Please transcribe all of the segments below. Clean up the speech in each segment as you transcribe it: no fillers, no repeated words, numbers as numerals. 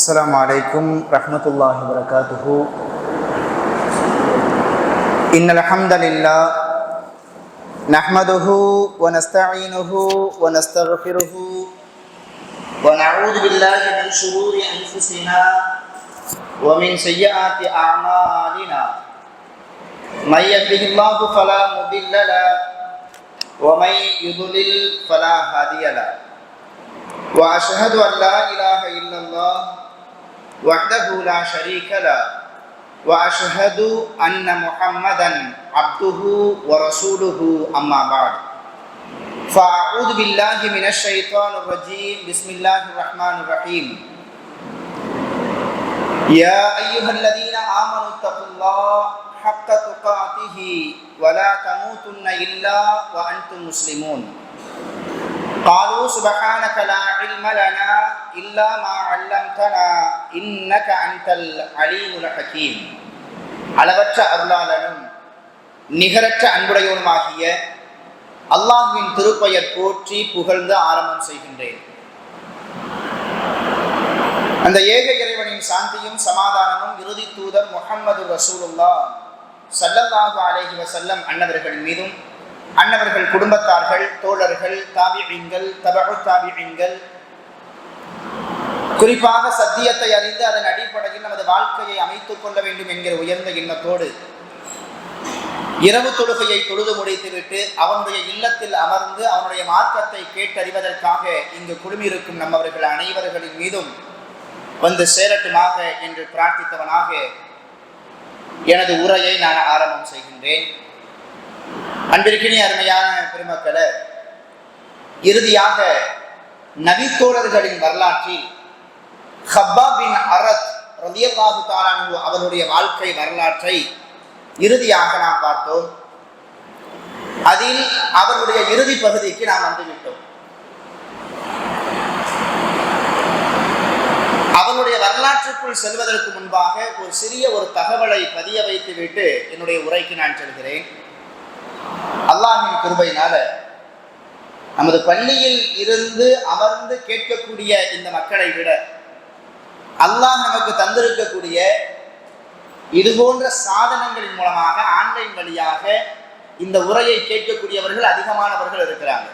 السلام عليكم ورحمة الله وبركاته. إن الحمد لله نحمده ونستعينه ونستغفره ونعوذ بالله من شرور أنفسنا ومن سيئات أعمالنا. من يهده الله فلا مضل له ومن يضلل فلا هادي له. وأشهد أن لا إله إلا الله وحده لا شريك له وأشهد أن محمدا عبده ورسوله أما بعد. فأعوذ بالله من الشيطان الرجيم. بسم الله الرحمن الرحيم. يا أيها الذين آمنوا اتقوا الله حق تقاته ولا تموتن إلا وأنتم مسلمون. قالوا سبحانك لا علم لنا إلا ما علمتنا إنك أنت العليم الحكيم. அளவற்ற அருளாளனும் நிகரற்ற அன்புடையவனுமாகிய அல்லாஹ்வின் திருப்பெயர் போற்றி புகழ்ந்து ஆரம்பம் செய்கின்றேன். அந்த ஏக இறைவனின் சாந்தியும் சமாதானமும் இறுதி தூதர் முஹம்மது ரசூலுல்லாஹ் ஸல்லல்லாஹு அலைஹி வஸல்லம் அன்னவர்களின் மீதும் அன்னவர்கள் குடும்பத்தார்கள், தோழர்கள், தாபிஈன்கள், தபஉ தாபிஈன்கள், குறிப்பாக சத்தியத்தை அறிந்து அதன் அடிப்படையில் நமது வாழ்க்கையை அமைத்துக் கொள்ள வேண்டும் என்கிற உயர்ந்த எண்ணத்தோடு இரவு தொழுகையை தொழுது முடித்துவிட்டு அவனுடைய இல்லத்தில் அமர்ந்து அவனுடைய மார்க்கத்தை கேட்டறிவதற்காக இங்கு குழுமியிருக்கும் நம்மவர்கள் அனைவர்களின் மீதும் வந்து சேரட்டுமாக என்று பிரார்த்தித்தவனாக எனது உரையை நான் ஆரம்பம் செய்கின்றேன். அன்பிற்கினி அருமையான பெருமக்களே, இறுதியாக நபித்தோழர்களின் வரலாற்றில் ஹப்பாப் பின் அரத் ரலியல்லாஹு தஆலா அன்ஹு அவருடைய வாழ்க்கை வரலாற்றை இறுதியாக நாம் பார்த்தோம். அதில் அவருடைய இறுதி பகுதிக்கு நாம் வந்துவிட்டோம். அவனுடைய வரலாற்றுக்குள் செல்வதற்கு முன்பாக ஒரு சிறிய தகவலை பதிய வைத்துவிட்டு என்னுடைய உரைக்கு நான் செல்கிறேன். அல்லாஹ்வின் கிருபையினால நமது பள்ளியில் இருந்து அமர்ந்து கேட்கக்கூடிய இந்த மக்களை விட அல்லாஹ் நமக்கு தந்திருக்கக்கூடிய இது போன்ற சாதனங்களின் மூலமாக ஆன்லைன் வழியாக இந்த உரையை கேட்கக்கூடியவர்கள் அதிகமானவர்கள் இருக்கிறாங்க.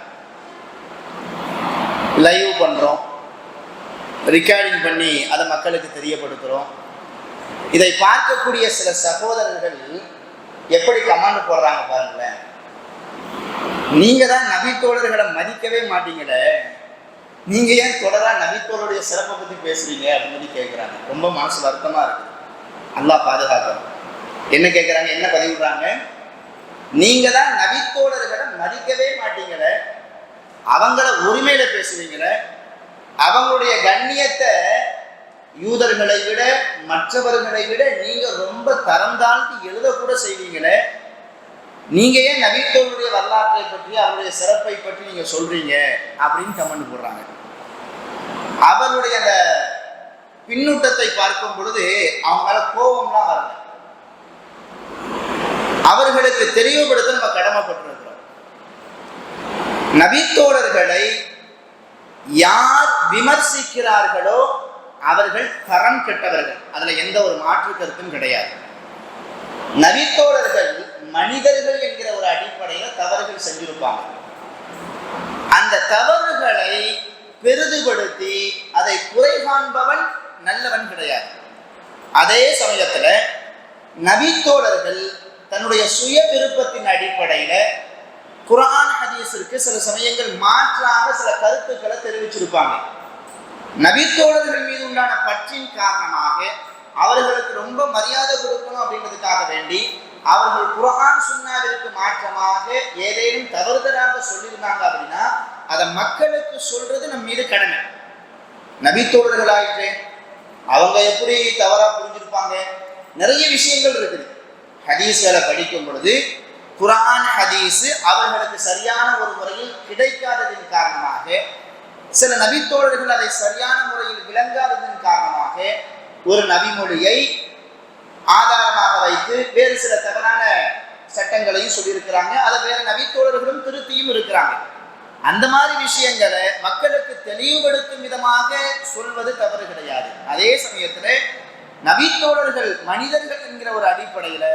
லைவ் பண்றோம், ரெக்கார்டிங் பண்ணி அதை மக்களுக்கு தெரியப்படுத்துறோம். இதை பார்க்கக்கூடிய சில சகோதரர்கள் எப்படி கமெண்ட் போடுறாங்க பாருங்களேன். நீங்க தான் நபித்தோழர்களை மதிக்கவே மாட்டீங்களே, நீங்க ஏன் தொடரா நபித்தோழருடைய சிறப்பை பத்தி பேசுறீங்க அப்படின்னு கேட்கிறாங்க. ரொம்ப மனசு வருத்தமா இருக்குது. அல்லாஹ் பாதுகாக்கணும். என்ன கேட்கிறாங்க, என்ன பதிவிடுறாங்க, நீங்க தான் நபித்தோழர்களை மதிக்கவே மாட்டீங்களே, அவங்கள உரிமையில பேசுவீங்களே, அவங்களுடைய கண்ணியத்தை யூதர்களை விட மற்றவர்களை விட நீங்க ரொம்ப தரம் தாழ்த்தி எழுதக்கூட செய்வீங்களே, நீங்க ஏன் நபித்தோழருடைய வரலாற்றை பற்றி அவருடைய சிறப்பை பற்றி நீங்க சொல்றீங்க அப்படின்னு கமெண்ட் போடுறாங்க. அவருடைய அந்த பின்னூட்டத்தை பார்க்கும் பொழுது அவங்க மேல கோபம்லாம் வரல. அவர்களுக்கு தெளிவுபடுத்த நம்ம கடமைப்பட்டிருக்கிறோம். நபித்தோழர்களை யார் விமர்சிக்கிறார்களோ அவர்கள் தரம் கெட்டவர்கள். அதுல எந்த ஒரு மாற்று கருத்தும் கிடையாது. நபித்தோழர்கள் மனிதர்கள் என்கிற ஒரு அடிப்படையில் தவறுகள் செஞ்சிருப்பாங்க. அந்த தவறுகளை பெரிதுபடுத்தி அதை குறை காண்பவன் நல்லவன் கிடையாது. அதே சமயத்துல நபித்தோழர்கள் தன்னுடைய சுய விருப்பத்தின் அடிப்படையில குர்ஆன் ஹதீஸிற்கு சில சமயங்கள் மாற்றாக சில கருத்துக்களை தெரிவிச்சிருப்பாங்க. நபித்தோழர்கள் மீது உண்டான பற்றின் காரணமாக அவர்களுக்கு ரொம்ப மரியாதை கொடுக்கணும் அப்படின்றதுக்காக வேண்டி அவர்கள் குர்ஆன் சுன்னாவிற்கு மாற்றமாக ஏதேனும் தவறுதலாக சொல்லியிருந்தாங்க அப்படின்னா அதை மக்களுக்கு சொல்றது நம் மீது கடமை. நபித்தோழர்கள் ஆயிற்று, அவங்க எப்படி தவறா புரிஞ்சிருப்பாங்க? நிறைய விஷயங்கள் இருக்குது. ஹதீஸ்களை படிக்கும் பொழுது குர்ஆன் ஹதீஸ் அவர்களுக்கு சரியான ஒரு முறையில் கிடைக்காததின் காரணமாக, சில நபித்தோழர்கள் அதை சரியான முறையில் விளங்காததன் காரணமாக ஒரு நபிமொழியை ஆதாரமாக வைத்து வேறு சில தவறான சட்டங்களையும் சொல்லியிருக்கிறாங்க. அதை வேற நபித்தோழர்களும் திருத்தியும் இருக்கிறாங்க. அந்த மாதிரி விஷயங்களை மக்களுக்கு தெளிவுபடுத்தும் விதமாக சொல்வது தவறு கிடையாது. அதே சமயத்தில் நபித்தோழர்கள் மனிதர்கள் என்கிற ஒரு அடிப்படையில்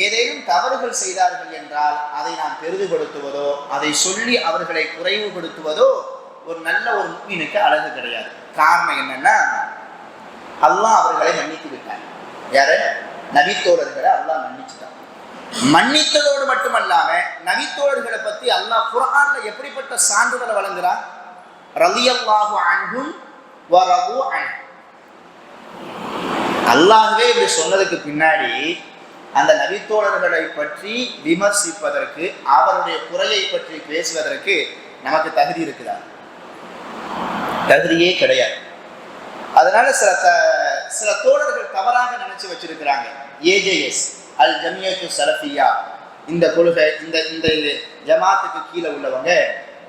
ஏதேனும் தவறுகள் செய்தார்கள் என்றால் அதை நாம் பெரிதுபடுத்துவதோ அதை சொல்லி அவர்களை குறைவுபடுத்துவதோ ஒரு நல்ல ஒரு முஃமினுக்கு அழகு கிடையாது. காரணம் என்னன்னா, அல்லாஹ் அவர்களை மன்னித்து விட்டார். யாரு? நபித்தோழர்களை அல்லாஹ் மன்னிச்சுட்டான். மன்னித்ததோடு மட்டுமல்லாம நபித்தோழர்களை பத்தி அல்லாஹ் குர்ஆன்ல எப்படிப்பட்ட சான்றிதழை வழங்குறான்? ரலியல்லாஹு அன்ஹும் வ ரது அன்ஹு. அல்லாஹ்வே இப்படி சொன்னதுக்கு பின்னாடி அந்த நபித்தோழர்களை பற்றி விமர்சிப்பதற்கு, அவருடைய குறையை பற்றி பேசுவதற்கு நமக்கு தகுதி இருக்குதா? தகுதியே கிடையாது. அதனால சில தோழர்கள் தவறாக நினைச்சு வச்சிருக்கிறாங்க. ஏஜேஎஸ் அல் ஜமியத்து சலஃபியா, இந்த கொள்கை, இந்த ஜமாத்துக்கு கீழே உள்ளவங்க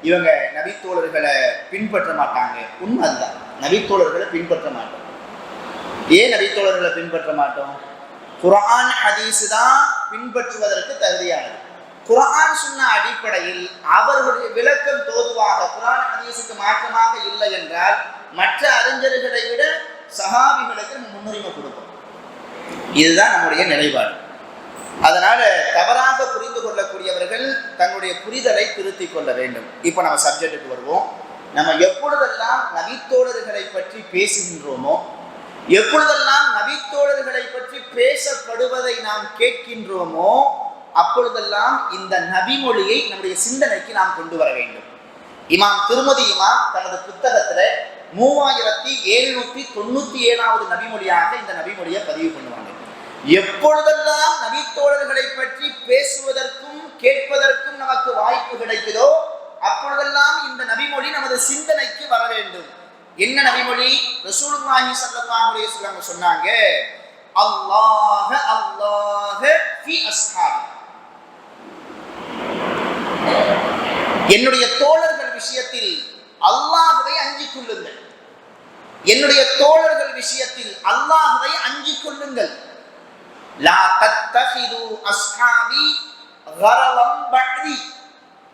இவங்க நபித்தோழர்களை பின்பற்ற மாட்டாங்க. உண்மை அதுதான், நபித்தோழர்களை பின்பற்ற மாட்டோம். ஏன் நபித்தோழர்களை பின்பற்ற மாட்டோம்? குர்ஆன் ஹதீஸ் தான் பின்பற்றுவதற்கு தகுதியானது. குர்ஆன் சொன்ன அடிப்படையில் அவர்களுடைய விளக்கம் தோதுவாக குர்ஆன் ஹதீஸுக்கு மாற்றமாக இல்லை என்றால் மற்ற அறிஞர்களை விட சஹாபிகளுக்கு முன்னுரிமை கொடுப்போம். இதுதான் நம்முடைய நிலைப்பாடு. அதனால தவறாக புரிந்து கொள்ளக்கூடியவர்கள் தங்களுடைய புரிதலை திருத்திக் கொள்ள வேண்டும். இப்போ நம்ம சப்ஜெக்டுக்கு வருவோம். நம்ம எப்பொழுதெல்லாம் நபித்தோழர்களை பற்றி பேசுகின்றோமோ, எப்பொழுதெல்லாம் நபித்தோழர்களை பற்றி பேசப்படுவதை நாம் கேட்கின்றோமோ, அப்பொழுதெல்லாம் இந்த நபிமொழியை நம்முடைய சிந்தனைக்கு நாம் கொண்டு வர வேண்டும். இமாம் திருமதி இமாம் தனது புத்தகத்துல 3797வது நபிமொழியாக இந்த நபிமொழியை பதிவு பண்ணுவாங்க. எப்பொழுதெல்லாம் நபித்தோழர்களை பற்றி பேசுவதற்கும் கேட்பதற்கும் நமக்கு வாய்ப்பு கிடைக்குதோ அப்பொழுதெல்லாம் இந்த நபிமொழி நமது சிந்தனைக்கு வர வேண்டும். என்ன நபிமொழி? ரசூலுல்லாஹி ஸல்லல்லாஹு அலைஹி வஸல்லம் சொன்னாங்க, அல்லாஹ் அல்லாஹ் ஃபி அஸ்ஹாபி. என்னுடைய தோழர்கள் விஷயத்தில் அல்லாஹ்வை அஞ்சிக் கொள்ளுங்கள். என்னுடைய தோழர்கள் விஷயத்தில் அல்லாஹ்வை அஞ்சிக் கொள்ளுங்கள். லா தத்தஹிது அஸ்ஹாபி கரலம் பஅதி.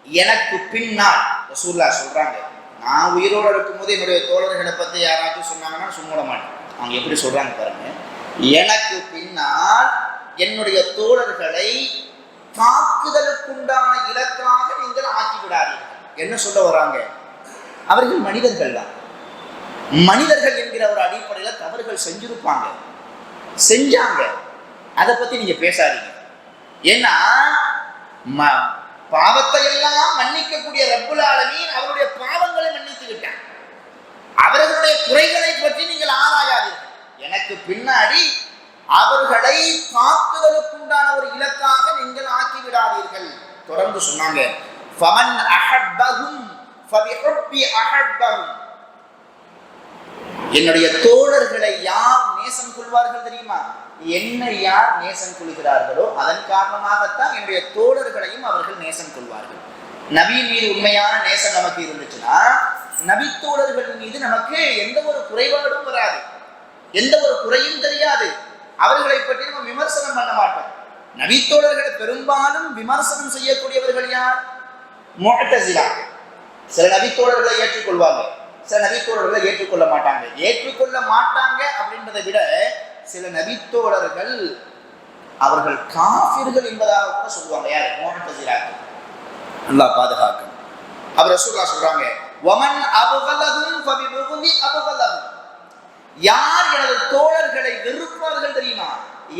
எனக்கு பின்னால் ரசூலுல்லாஹ் சொல்றாங்க, நான் உயிரோடு இருக்கும்போது என்னுடைய தோழர்களை பற்றி யாராச்சும் சொன்னாங்கன்னா சும்மா மாட்டேன். அவங்க எப்படி சொல்றாங்க பாருங்க, எனக்கு பின்னால் என்னுடைய தோழர்களை தாக்குதலுக்குண்டான இலக்காக நீங்கள் ஆக்கிவிடாதீர்கள். என்ன சொல்ல வர்றாங்க? அவர்கள் மனிதர்கள் தான். மனிதர்கள் என்கிற ஒரு அடிப்படையில் தவறுகள் செஞ்சிருப்பாங்க, செஞ்சாங்க, அதை பத்தி நீங்க பேசாதீங்க. ஏன்னா பாவத்தை எல்லாம் மன்னிக்கக்கூடிய ரப்புல் ஆலமீன் அவருடைய பாவங்களை மன்னித்து விட்டார். அவர்களுடைய குறைகளை பற்றி நீங்கள் ஆராயாதீர்கள். எனக்கு பின்னாடி அவர்களை தாக்குதலுக்குண்டான ஒரு இலக்காக நீங்கள் ஆக்கிவிடாதீர்கள். தொடர்ந்து சொன்னாங்க, ஃபமன் அஹப்பஹும் ஃபபிஹுப்பி அஹப்பஹும். என்னுடைய தோழர்களை யார் நேசம் கொள்வார்கள் தெரியுமா? என்னை யார் நேசம் கொள்கிறார்களோ அதன் காரணமாகத்தான் என்னுடைய தோழர்களையும் அவர்கள் நேசம் கொள்வார்கள். நபி மீது உண்மையான நேசம் நமக்கு இருந்துச்சுன்னா நபித்தோழர்கள் மீது நமக்கு எந்த ஒரு குறைபாடும் வராது, எந்த ஒரு குறையும் தெரியாது. அவர்களை பற்றி நம்ம விமர்சனம் பண்ண மாட்டோம். நபித்தோழர்களை பெரும்பாலும் விமர்சனம் செய்யக்கூடியவர்கள் யார்? முஅ்தஸிலா. சில நபித்தோழர்களை ஏற்றுக்கொள்வாங்க, சில நபித்தோழர்களை ஏற்றுக்கொள்ள மாட்டாங்க. ஏற்றுக்கொள்ள மாட்டாங்க அப்படின்றதை விட சில நபித்தோழர்கள் அவர்கள் காஃபிர்கள் என்பதாக கூட சொல்லுவாங்க. யார்? முஅ்தஸிலா. அல்லாஹ் பாதுகாக்கும். அவர் ரசூலுல்லாஹ் சொல்றாங்க, வமன் அபகலஹும் ஃபபிபுகுதி அபகலஹும். யார் எனது தோழர்களை வெறுப்பார்கள் தெரியுமா?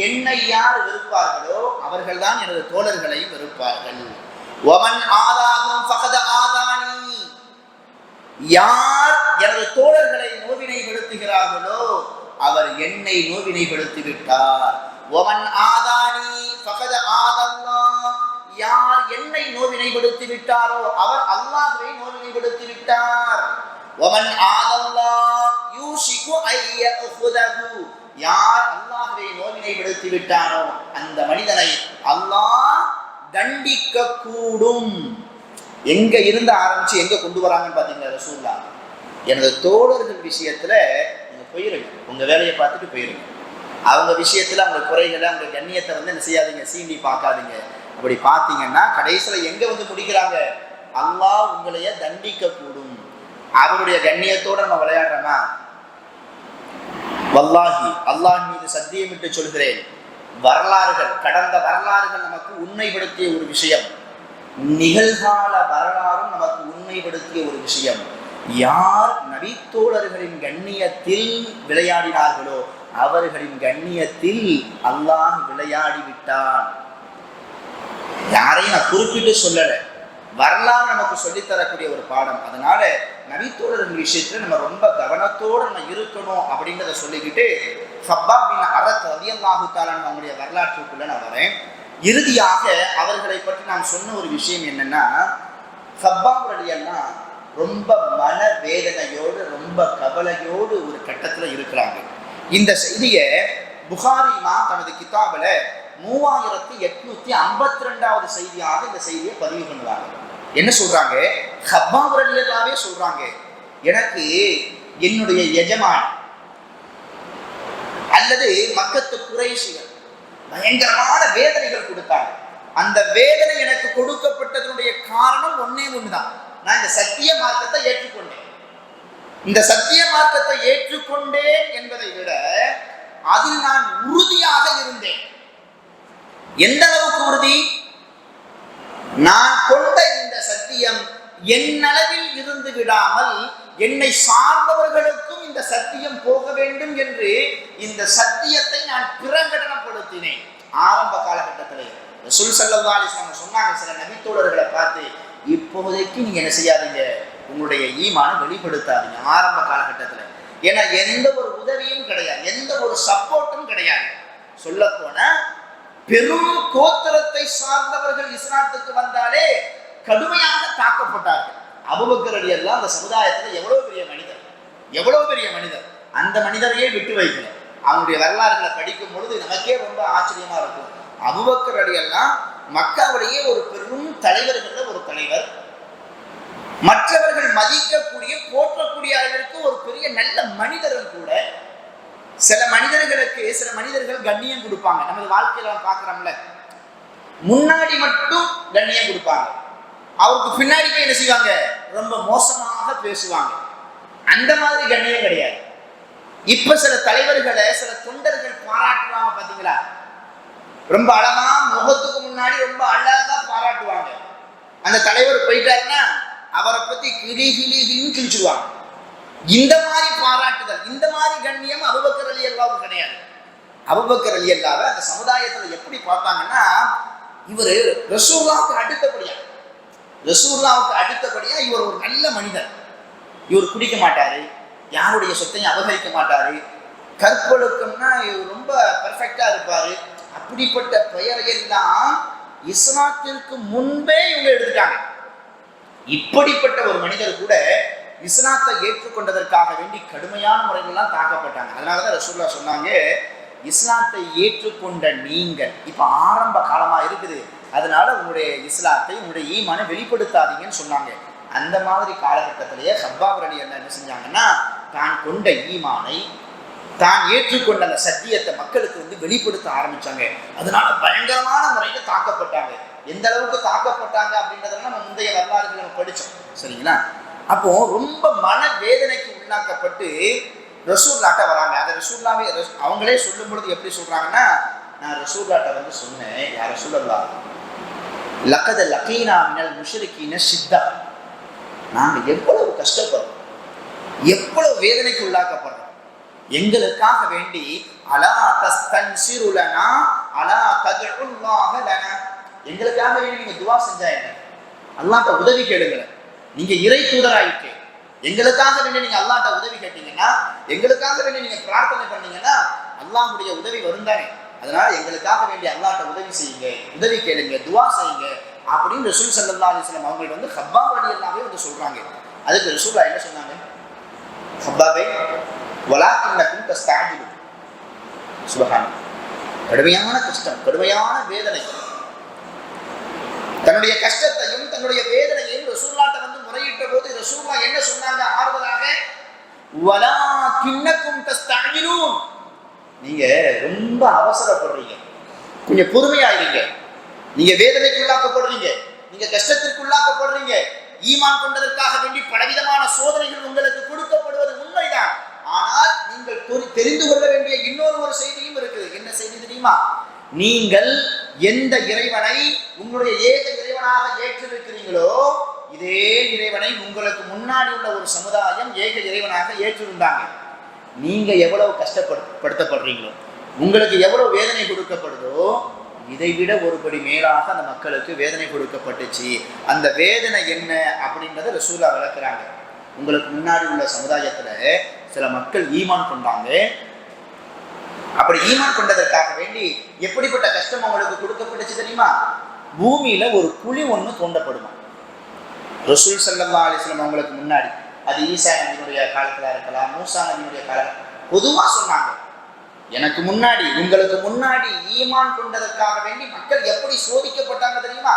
என்னை யார் வெறுப்பார்களோ அவர்கள் தான் எனது தோழர்களை வெறுப்பார்கள். வமன் ஆதாஹும் ஃபகத ஆதானி. யார் எனது தோழர்களை நோவினைப்படுத்துகிறார்களோ அவர் என்னை நோவினைப்படுத்தி விட்டார். வமன் ஆதானி ஃபகத ஆதல்லாஹ். யார் என்னை நோவினைப்படுத்தி விட்டாரோ அவர் அல்லாஹ்வை நோவினைப்படுத்தி விட்டார். வமன் ஆதல்லாஹ் யூஷிகு ஐயஹுதஹு. யார் அல்லாஹ்வை நோவினைப்படுத்தி விட்டாரோ அந்த மனிதனை அல்லாஹ் தண்டிக்க கூடும். எங்க இருந்து ஆரம்பிச்சு எங்க கொண்டு வராங்கன்னு பாத்தீங்களா ரசூலுல்லாஹ்? எனது தோழர்கள் விஷயத்துல நீங்க போயிருங்க, உங்க வேலையை பார்த்துட்டு போயிருங்க. அவங்க விஷயத்துல அவங்க குறைகளை, அவங்க கண்ணியத்தை என்ன செய்யாதீங்க, சீண்டி பார்க்காதீங்க. அப்படி பார்த்தீங்கன்னா கடைசியில் எங்க முடிக்கிறாங்க? அல்லாஹ் உங்களைய தண்டிக்க கூடும். அவருடைய கண்ணியத்தோட நம்ம விளையாடுறோமா? வல்லாஹி, அல்லாஹ் மீது சத்தியமிட்டு சொல்கிறேன், வரலாறுகள், கடந்த வரலாறுகள் நமக்கு உண்மைப்படுத்திய ஒரு விஷயம், நிகழ்கால வரலாறும் நமக்கு உண்மைப்படுத்திய ஒரு விஷயம். யார் நபித்தோழர்களின் கண்ணியத்தில் விளையாடினார்களோ அவர்களின் கண்ணியத்தில் அல்லாஹ் விளையாடி விட்டான். யாரையும் நான் குறிப்பிட்டு சொல்லல, வரலாறு நமக்கு சொல்லித்தரக்கூடிய ஒரு பாடம். அதனால நபித்தோழர்கள் விஷயத்துல நம்ம ரொம்ப கவனத்தோடு நம்ம இருக்கணும் அப்படின்றத சொல்லிக்கிட்டு ஹப்பாப் பின் அரத் ரலியல்லாஹு தஆலா அவங்களுடைய வரலாற்றுக்குள்ள நான் வரேன். இறுதியாக அவர்களை பற்றி நான் சொன்ன ஒரு விஷயம் என்னன்னா, ஹப்பாப் ரலியல்லாஹு ரொம்ப மன வேதனையோடு ரொம்ப கவலையோடு ஒரு கட்டத்துல இருக்கிறாங்க. இந்த செய்தியை புகாரி இமாம் தனது கிதாபில் 3852வது செய்தியாக இந்த செய்தியை பதிவு பண்ணுவாங்க. என்ன சொல்றாங்க? ஹப்பாப் ரலியல்லாஹு சொல்றாங்க, எனக்கு என்னுடைய எஜமான் அல்லது மக்கத்து குறைஷிகள் பயங்கரமான வேதனைகள் கொடுத்தாங்க. அந்த வேதனை எனக்கு கொடுக்கப்பட்டதனுடைய காரணம் ஒன்னே ஒண்ணுதான், நான் இந்த சத்திய மார்க்கத்தை ஏற்றுக்கொண்டேன். இந்த சத்திய மார்க்கத்தை ஏற்றுக்கொண்டேன் என்பதை விட அதில் நான் உறுதியாக இருந்தேன். எந்த அளவுக்கு உறுதி? நான் கொண்ட இந்த சத்தியம் என்னளவில் இருந்து விடாமல் என்னை சார்ந்தவர்களுக்கும் இந்த சத்தியம் போக வேண்டும் என்று இந்த சத்தியத்தை நான் பிரகடனப்படுத்தினேன். ஆரம்ப காலகட்டத்திலே ரசூல் ஸல்லல்லாஹு அலைஹி வஸல்லம் சொன்னாங்க சில நபித்தோழர்களை பார்த்து, இப்போதைக்கு நீங்க என்ன செய்யாதீங்க, உங்களுடைய ஈமானை வெளிப்படுத்தாதீங்க ஆரம்ப காலகட்டத்தில். ஏன்னா எந்த ஒரு உதவியும் கிடையாது, எந்த ஒரு சப்போர்ட்டும் கிடையாது. சொல்ல போன பெரும் கோத்திரத்தை சார்ந்தவர்கள் இஸ்லாத்துக்கு வந்தாலே கடுமையாக தாக்கப்பட்டார்கள். அபூபக்கர் ரலியல்லாஹு அந்த சமுதாயத்தில் எவ்வளவு பெரிய மனிதர், அந்த மனிதரையே விட்டு வைக்கல. அவங்களுடைய வரலாறுகளை படிக்கும் பொழுது நமக்கே ரொம்ப ஆச்சரியமா இருக்கும். அபூபக்கர் ரலியல்லாஹு மக்காவிலேயே ஒரு பெரும் தலைவர்கள் ஒரு தலைவர், மற்றவர்கள் மதிக்கக்கூடிய போற்றக்கூடிய அளவிற்கு ஒரு பெரிய நல்ல மனிதரும் கூட. சில மனிதர்கள் கண்ணியம் கொடுப்பாங்க. நமது வாழ்க்கையில பார்க்கிறோம்ல, முன்னாடி மட்டும் கண்ணியம் கொடுப்பாங்க, அவருக்கு பின்னாடி போய் என்ன செய்வாங்க, ரொம்ப மோசமாக பேசுவாங்க. அந்த மாதிரி கண்ணியம் கிடையாது. இப்ப சில தலைவர்களை சில தொண்டர்கள் பாராட்டுவாங்க பாத்தீங்களா, ரொம்ப அழகா முகத்துக்கு முன்னாடி ரொம்ப அழகா பாராட்டுவாங்க. அந்த தலைவர் போயிட்டாருன்னா அவரை பத்தி கிளின்னு கிழிச்சுடுவாங்க. இந்த மாதிரி பாராட்டுதல், இந்த மாதிரி கண்ணியம் அபூபக்கர் ரலியல்லாஹு கிடையாது. அபூபக்கர் ரலியல்லாஹு அந்த சமுதாயத்துல எப்படி பார்த்தாங்கன்னா, இவர் ரசூலுல்லாஹ்வுக்கு அடுத்தபடியா இவர் ஒரு நல்ல மனிதர். இவர் குடிக்க மாட்டாரு, யாருடைய சொத்தையும் அபகரிக்க மாட்டாரு, கற்பொழுக்கம்னா இவர் ரொம்ப பெர்ஃபெக்டா இருப்பாரு. அப்படிப்பட்ட பெயரையெல்லாம் இஸ்லாத்திற்கு முன்பே இவங்க எடுத்துட்டாங்க. இப்படிப்பட்ட ஒரு மனிதர் கூட இஸ்லாத்தை ஏற்றுக்கொண்டதற்காக வேண்டி கடுமையான முறைகள்லாம் தாக்கப்பட்டாங்க. அதனாலதான் ரசூலுல்லாஹ் சொன்னாங்க, இஸ்லாத்தை ஏற்றுக்கொண்ட நீங்கள் இப்ப ஆரம்ப காலமா இருக்குது, அதனால உங்களுடைய இஸ்லாத்தை உங்களுடைய ஈமானை வெளிப்படுத்தாதீங்கன்னு சொன்னாங்க. அந்த மாதிரி காலகட்டத்திலேயே ஹப்பாப் ரலியல்லாஹு என்ன செஞ்சாங்கன்னா, தான் கொண்ட ஈமானை, தான் ஏற்றுக்கொண்ட அந்த சத்தியத்தை மக்களுக்கு வெளிப்படுத்த ஆரம்பிச்சாங்க. அதனால பயங்கரமான முறையில தாக்கப்பட்டாங்க. எந்த அளவுக்கு தாக்கப்பட்டாங்க அப்படின்றதெல்லாம் நம்ம முந்தைய வரலாறுகள் நம்ம படிச்சோம், சரிங்களா? அப்போ ரொம்ப மன வேதனைக்கு உள்ளாக்கப்பட்டு ரசூலுல்லாஹ்ட்ட வராங்க. அதை ரசூலுல்லாஹ்வே அவங்களே சொல்லும் பொழுது எப்படி சொல்றாங்கன்னா, நான் ரசூலுல்லாஹ்ட்ட சொன்னேன், யா ரசூலல்லாஹ், லக்கத லகீனா மினல் முஷ்ரிகீன ஷித்தா, நாங்க எவ்வளவு கஷ்டப்படுறோம், எவ்வளவு வேதனைக்கு உள்ளாக்கப்படுறோம், எங்களுக்காக வேண்டி அலா தஸ்தன்சிரு லனா அலா ததுல்லாஹ லனா, எங்களுக்காக வேண்டி நீங்க துஆ செஞ்சா என்ன, அல்லாஹ்ட்ட உதவி கேளுங்க. நீங்க இறை தூதராயிட்டு எங்களுக்காக வேண்டி நீங்க அல்லாஹ்ட்ட உதவி கேட்டீங்கன்னா, எங்களுக்காக வேண்டி நீங்க பிரார்த்தனை பண்ணீங்கன்னா அல்லாஹ்வுடைய உதவி வரும் தானே. அதனால எங்களுக்காக வேண்டி அல்லாஹ்ட்ட உதவி செய்யுங்க, உதவி கேளுங்க, துஆ செய்யுங்க அப்படின்னு ரசூல் ஸல்லல்லாஹு அலைஹி வஸல்லம் அவங்களுக்கு ஹப்பாப் ரலியல்லாஹு சொல்றாங்க. அதுக்கு ரசூலுல்லாஹ் என்ன சொன்னாங்க? ஹப்பாபே வலாக்கின்னக்கும் தஸ்தஅஜிலு. சுப்ஹானல்லாஹ், கடுமையான கஷ்டம், கடுமையான வேதனை. தன்னுடைய கஷ்டத்தையும் தன்னுடைய வேதனையையும் ரசூலுல்லாஹ்ட்ட முறையிட்ட போது ரசூலுல்லாஹ் என்ன சொன்னாங்க ஆறுதலாக? வலாக்கின்னக்கும் தஸ்தஅஜிலூன், நீங்க ரொம்ப அவசரப்படுறீங்க, கொஞ்சம் பொறுமையாயிருங்க. நீங்க வேதனைக்குள்ளாக்கப்படுறீங்க, நீங்க கஷ்டத்திற்குள்ளாக்கப்படுறீங்க. ஈமான் கொண்டதற்காக வேண்டி பலவிதமான சோதனைகள் உங்களுக்கு கொடுக்கப்படுவது உண்மைதான். ஆனால் நீங்கள் தெரிந்து கொள்ள வேண்டிய இன்னொரு செய்தியும் இருக்குது. என்ன செய்தி தெரியுமா? நீங்கள் எந்த இறைவனை உங்களுடைய ஏக இறைவனாக ஏற்றிருக்கிறீங்களோ இதே இறைவனை உங்களுக்கு முன்னாடி உள்ள ஒரு சமுதாயம் ஏக இறைவனாக ஏற்றிருந்தாங்க. நீங்க எவ்வளவு கஷ்டப்படுத்தப்படுறீங்களோ, உங்களுக்கு எவ்வளவு வேதனை கொடுக்கப்படுதோ, இதை விட ஒருபடி மேலாக அந்த மக்களுக்கு வேதனை கொடுக்கப்பட்டுச்சு. அந்த வேதனை என்ன அப்படின்றத ரசூலா விளக்குறாங்க. உங்களுக்கு முன்னாடி உள்ள சமுதாயத்துல சில மக்கள் ஈமான் கொண்டாங்க. அப்படி ஈமான் கொண்டதற்காக வேண்டி எப்படிப்பட்ட கஷ்டம் அவங்களுக்கு கொடுக்கப்பட்டுச்சு தெரியுமா? பூமியில ஒரு குழி ஒன்று தோண்டப்படுமா. ரசூல் ஸல்லல்லாஹு அலைஹி வஸல்லம் அவங்களுக்கு முன்னாடி, அது ஈசா நபியுடைய காலத்துல இருக்கலாம், மூசா நபியுடைய காலம், பொதுவா சொன்னாங்க, எனக்கு முன்னாடி உங்களுக்கு முன்னாடி ஈமான் கொண்டதற்காக வேண்டி மக்கள் எப்படி சோதிக்கப்பட்டாங்க தெரியுமா?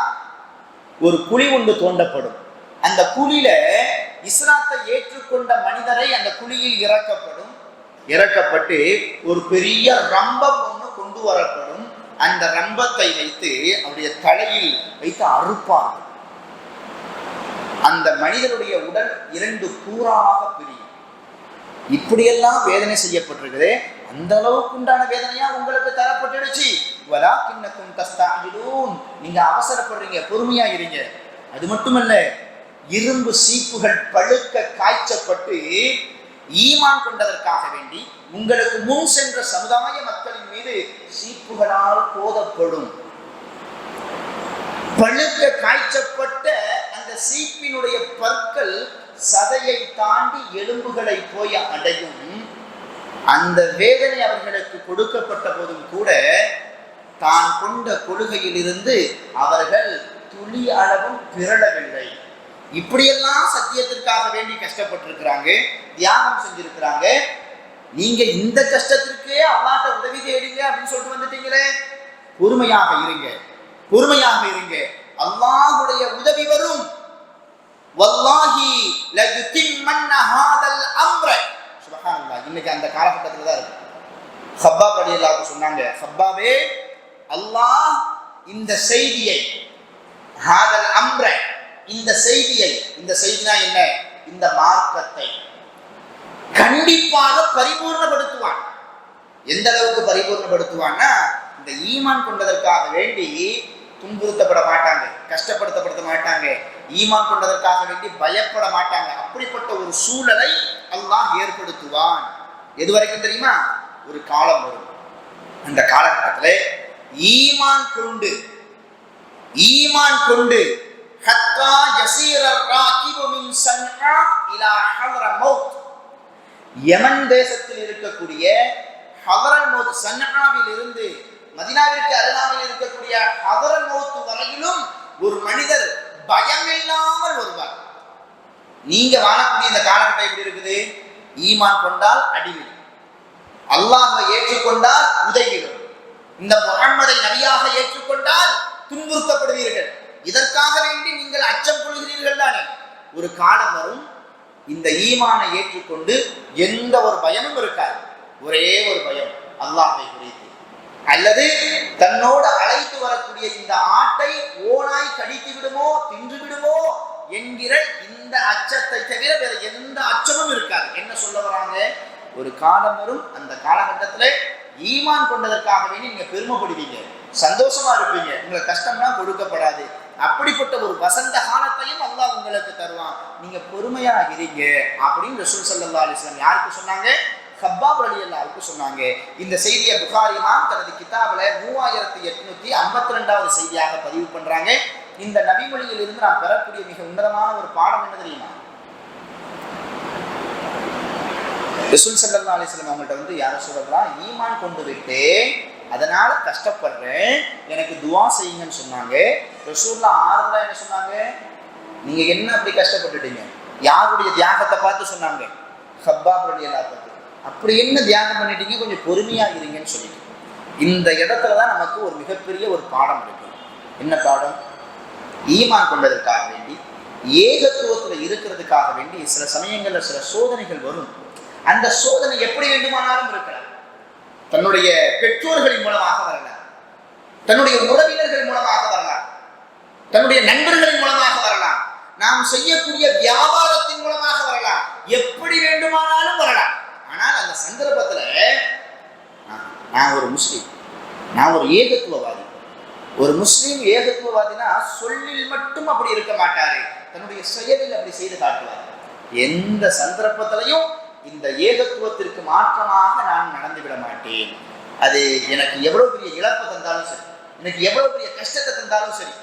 ஒரு குழி ஒன்று தோண்டப்படும். அந்த குழியில இஸ்லாத்தை ஏற்றுக்கொண்ட மனிதரை அந்த குழியில் இறக்கப்பட்டு ஒரு பெரிய ரம்பம் ஒன்று கொண்டு வரப்படும். அந்த ரம்பத்தை வைத்து அவருடைய தலையில் வைத்து அறுப்பார்கள். அந்த மனிதனுடைய உடல் 2 கூறாக பிரியும். இப்படியெல்லாம் வேதனை செய்யப்பட்டிருக்குது. அந்த அளவுக்கு உண்டான வேதனையா உங்களுக்கு தரப்பட்டுடுச்சு. வலாக்கின்னக்கும் தஸ்தஅஜிலூன், நீங்க அவசரப்படுறீங்க, பொறுமையா இருங்க. அது மட்டுமல்ல, இரும்பு சீப்புகள் பழுக்க காய்ச்சப்பட்டு ஈமான் கொண்டதற்காக வேண்டி உங்களுக்கு முன் சென்ற சமுதாய மக்களின் மீது சீப்புகளால் போதப்படும். பழுக்க காய்ச்சப்பட்ட அந்த சீப்பினுடைய பற்கள் சதையை தாண்டி எலும்புகளை போய் அடையும். அந்த வேதனை அவர்களுக்கு கொடுக்கப்பட்ட போதும் கூட தான் கொண்ட கொள்கையில் இருந்து அவர்கள் துளி அளவும் பிறழவில்லை. இப்படியெல்லாம் சத்தியத்திற்காக வேண்டி கஷ்டப்பட்டிருக்கிறாங்க, தியாகம் செஞ்சிருக்கிறாங்க. நீங்க இந்த கஷ்டத்திற்கே அல்லாஹ்ட்ட உதவி தேடுங்க அப்படின்னு சொல்லிட்டு வந்துட்டீங்களே. பொறுமையாக இருங்க, பொறுமையாக இருங்க, அல்லாஹ்வுடைய உதவி வரும். வல்லாஹி லயுதிம்மன்ன ஹாதல் அம்ர. சுப்ஹானல்லாஹ். இன்னைக்கு அந்த காலகட்டத்தில் தான் இருக்கு. ஹப்பாப் ரலியல்லாஹு சொன்னாங்க, ஹப்பாபே, அல்லாஹ் இந்த செய்தியை, ஹாதல் அம்ர, இந்த செய்தியை, இந்த செய்தினா என்ன, இந்த மார்க்கத்தை கண்டிப்பாக பரிபூர்ணப்படுத்துவான். எந்த அளவுக்கு பரிபூர்ணப்படுத்துவான்னா, இந்த ஈமான் கொண்டதற்காக வேண்டி துன்புறுத்தப்பட மாட்டாங்க, கஷ்டப்படுத்தப்பட மாட்டாங்க, ஈமான் கொண்டதற்காக வேண்டி பயப்பட மாட்டாங்க. அப்படிப்பட்ட ஒரு சூழலை அல்லாஹ் ஏற்படுத்துவான். எது வரைக்கும் தெரியுமா? ஒரு காலம் வரும். அந்த காலகட்டத்தில் ஈமான் கொண்டு ஹத்தா யஸீரர் ராகிபு மின் சன்ஆ இலா ஹத்ரமௌத், யமன் தேசத்தில் இருக்கக்கூடிய ஹத்ரமௌத், சன்ஆவில் இருந்து மதீனாவிற்கு அருகாமையில் இருக்கக்கூடிய ஹத்ரமௌத் வரையிலும் ஒரு மனிதர் பயமில்லாமல் வருவார். நீங்க வாழக்கூடிய இந்த காலகட்டம் எப்படி இருக்குது? ஈமான் கொண்டால் அடிவிடும், அல்லாஹ்வை ஏற்றுக்கொண்டால் உதவிடும், இந்த முஹம்மதை நபியாக ஏற்றுக்கொண்டால் துன்புறுத்தப்படுவீர்கள். இதற்காக வேண்டி நீங்கள் அச்சம் கொள்கிறீர்கள் தானே. ஒரு காலம் வரும், இந்த ஈமானை ஏற்றுக்கொண்டு எந்த ஒரு பயமும் இருக்காது. ஒரே ஒரு பயம், அல்லாஹ்வை குறித்து, அல்லது தன்னோடு அழைத்து வரக்கூடிய இந்த ஆட்டை ஓனாய் கடித்து விடுமோ, தின்று விடுமோ என்கிற இந்த அச்சத்தை தவிர வேற எந்த அச்சமும் இருக்காது. என்ன சொல்ல வராங்க? ஒரு காலம் வரும், அந்த காலகட்டத்தில் ஈமான் கொண்டதற்காக வேண்டி நீங்க பெருமைப்படுவீங்க, சந்தோஷமா இருப்பீங்க, உங்களுக்கு கஷ்டம்லாம் கொடுக்கப்படாது. அப்படிப்பட்ட ஒரு வசந்த காலத்தையும் அல்லாஹ் உங்களுக்கு தருவான். நீங்க பொறுமையா இருங்க அப்படின்னு ரசூல் ஸல்லல்லாஹு அலைஹி வஸல்லம் யாருக்கு சொன்னாங்க? ஹப்பாப் ரலியல்லாஹு சொன்னாங்க. இந்த செய்தியை புகாரி இமாம் தனது கிதாபில் 3852வது செய்தியாக பதிவு பண்றாங்க. இந்த நபிமொழியில் இருந்து நாம் பெறக்கூடிய மிக உன்னதமான ஒரு பாடம் என்ன தெரியுமா? ரசூல் ஸல்லல்லாஹு அலைஹி வஸல்லம் அவங்கள்ட்ட யார சொல்றாங்க, ஈமான் கொண்டு விட்டேன், அதனால கஷ்டப்படுறேன், எனக்கு துவா செய்யுங்கன்னு சொன்னாங்க. ரசூல்லா ஆறுதலா என்ன சொன்னாங்க? நீங்க என்ன அப்படி கஷ்டப்பட்டுட்டீங்க? யாருடைய தியாகத்தை பார்த்து சொன்னாங்க? ஹப்பாப் ரலியல்லாஹு அன்ஹு. அப்படி என்ன தியாகம் பண்ணிட்டீங்க, கொஞ்சம் பொறுமையா இருங்கன்னு சொல்லிட்டு. இந்த இடத்துலதான் நமக்கு ஒரு மிகப்பெரிய ஒரு பாடம் இருக்கு. என்ன பாடம்? ஈமான் கொண்டதற்காக வேண்டி, ஏகத்துவத்துல இருக்கிறதுக்காக வேண்டி சில சமயங்கள்ல சில சோதனைகள் வரும். அந்த சோதனை எப்படி வேண்டுமானாலும் இருக்கலாம். தன்னுடைய பெற்றோர்களின் மூலமாக வரலாம், தன்னுடைய உறவினர்கள் மூலமாக வரலாம், தன்னுடைய நண்பர்களின் மூலமாக வரலாம், நாம் செய்யக்கூடிய வியாபாரத்தின் மூலமாக வரலாம், எப்படி வேண்டுமானாலும் வரலாம். ஆனால் அந்த சந்தர்ப்பத்துல நான் ஒரு முஸ்லீம், நான் ஒரு ஏகத்துவவாதி. ஒரு முஸ்லீம் ஏகத்துவவாதினா சொல்லில் மட்டும் அப்படி இருக்க மாட்டாரு, தன்னுடைய செயலில் அப்படி செய்து காட்டுவார். எந்த சந்தர்ப்பத்திலையும் இந்த ஏகத்துவத்திற்கு மாற்றமாக நான் நடந்துவிட மாட்டேன். அது எனக்கு எவ்வளவு பெரிய இழப்பு தந்தாலும் சரி, எனக்கு எவ்வளவு பெரிய கஷ்டத்தை தந்தாலும் சரி,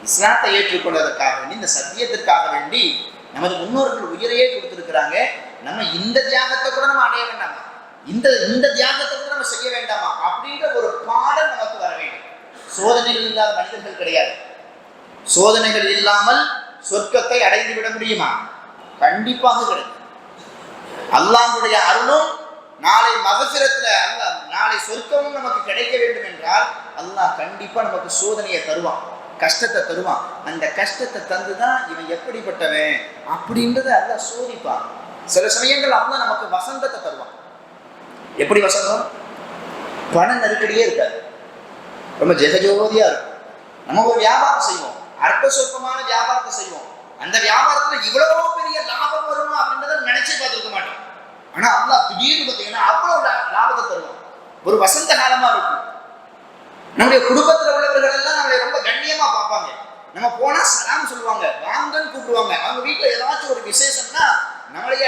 இஸ்லாத்தை ஏற்றுக்கொள்வதற்காக வேண்டி, இந்த சத்தியத்திற்காக வேண்டி நமது முன்னோர்கள் உயிரையே கொடுத்திருக்கிறாங்க. நம்ம இந்த தியாகத்தை கூட நம்ம அடைய வேண்டாமா, இந்த தியாகத்தை கூட நம்ம செய்ய வேண்டாமா அப்படின்ற ஒரு பாடம் நமக்கு வர வேண்டும். சோதனைகள் இல்லாத மனிதர்கள் கிடையாது. சோதனைகள் இல்லாமல் சொர்க்கத்தை அடைந்து விட முடியுமா? கண்டிப்பாக கிடைக்கும். அல்லாஹ்வுடைய அருளும் நாளை மகஃபிரத்துல அல்லாஹ் நாளை சொர்க்கமும் நமக்கு கிடைக்க வேண்டும் என்றால் அல்லாஹ் கண்டிப்பா நமக்கு சோதனையை தருவான், கஷ்டத்தை தருவான். அந்த கஷ்டத்தை தந்துதான் இவன் எப்படிப்பட்டவன் அப்படின்றத அல்லாஹ் சோதிப்பான். சில சமயங்கள் அல்லாஹ் நமக்கு வசந்தத்தை தருவான். எப்படி வசந்தம்? பண நெருக்கடியே இருக்காது, ரொம்ப ஜெகஜோதியா இருக்கும். நம்ம ஒரு வியாபாரம் செய்வோம், அற்ப சொற்பமான வியாபாரத்தை செய்வோம், அந்த வியாபாரத்துல இவ்வளவு பெரிய லாபம் வருமா அப்படின்றத நினைச்சே பார்த்துருக்க மாட்டோம். ஆனா அல்லாஹ் திடீர்னு பார்த்தீங்கன்னா அவ்வளவு லாபத்தை தருவோம். ஒரு வசந்த காலமா இருக்கும். நம்முடைய குடும்பத்துல உள்ளவர்கள் எல்லாம் நம்மளை ரொம்ப கண்ணியமா பார்ப்பாங்க. நம்ம போனா சலாம் சொல்லுவாங்க, வாங்கன்னு கூப்பிடுவாங்க. அவங்க வீட்டுல ஏதாச்சும் ஒரு விசேஷம்னா நம்மளைய